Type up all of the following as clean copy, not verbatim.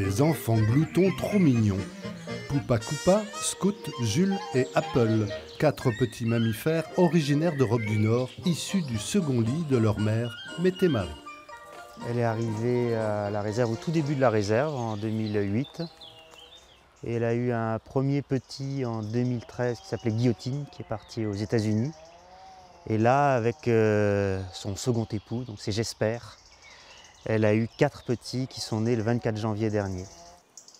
Des enfants gloutons trop mignons. Poupa Coupa, Scout, Jules et Apple, 4 petits mammifères originaires d'Europe du Nord, issus du second lit de leur mère, Mété-Marie. Elle est arrivée à la réserve au tout début de la réserve, en 2008. Et elle a eu un premier petit en 2013 qui s'appelait Guillotine, qui est parti aux États-Unis. Et là, avec son second époux, donc c'est J'espère, elle a eu 4 petits qui sont nés le 24 janvier dernier.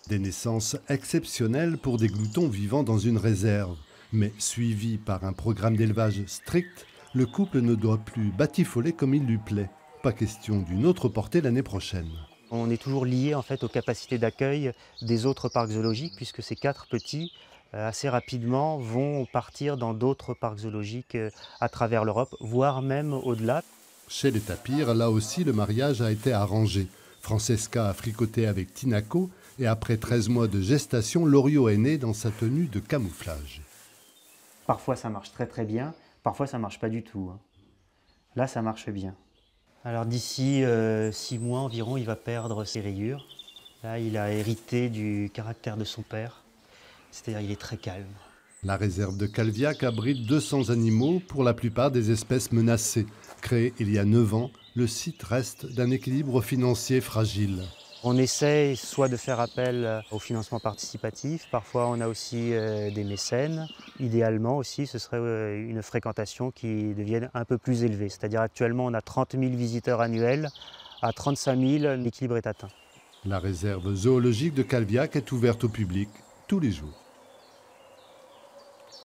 Des naissances exceptionnelles pour des gloutons vivant dans une réserve. Mais suivi par un programme d'élevage strict, le couple ne doit plus batifoler comme il lui plaît. Pas question d'une autre portée l'année prochaine. On est toujours lié en fait aux capacités d'accueil des autres parcs zoologiques, puisque ces 4 petits, assez rapidement, vont partir dans d'autres parcs zoologiques à travers l'Europe, voire même au-delà. Chez les tapirs, là aussi, le mariage a été arrangé. Francesca a fricoté avec Tinako et après 13 mois de gestation, Loriot est né dans sa tenue de camouflage. Parfois ça marche très très bien, parfois ça marche pas du tout. Là ça marche bien. Alors d'ici 6 mois environ, il va perdre ses rayures. Là il a hérité du caractère de son père, c'est-à-dire il est très calme. La réserve de Calviac abrite 200 animaux, pour la plupart des espèces menacées. Créé il y a 9 ans, le site reste d'un équilibre financier fragile. On essaie soit de faire appel au financement participatif, parfois on a aussi des mécènes. Idéalement aussi, ce serait une fréquentation qui devienne un peu plus élevée. C'est-à-dire actuellement, on a 30 000 visiteurs annuels. À 35 000, l'équilibre est atteint. La réserve zoologique de Calviac est ouverte au public tous les jours.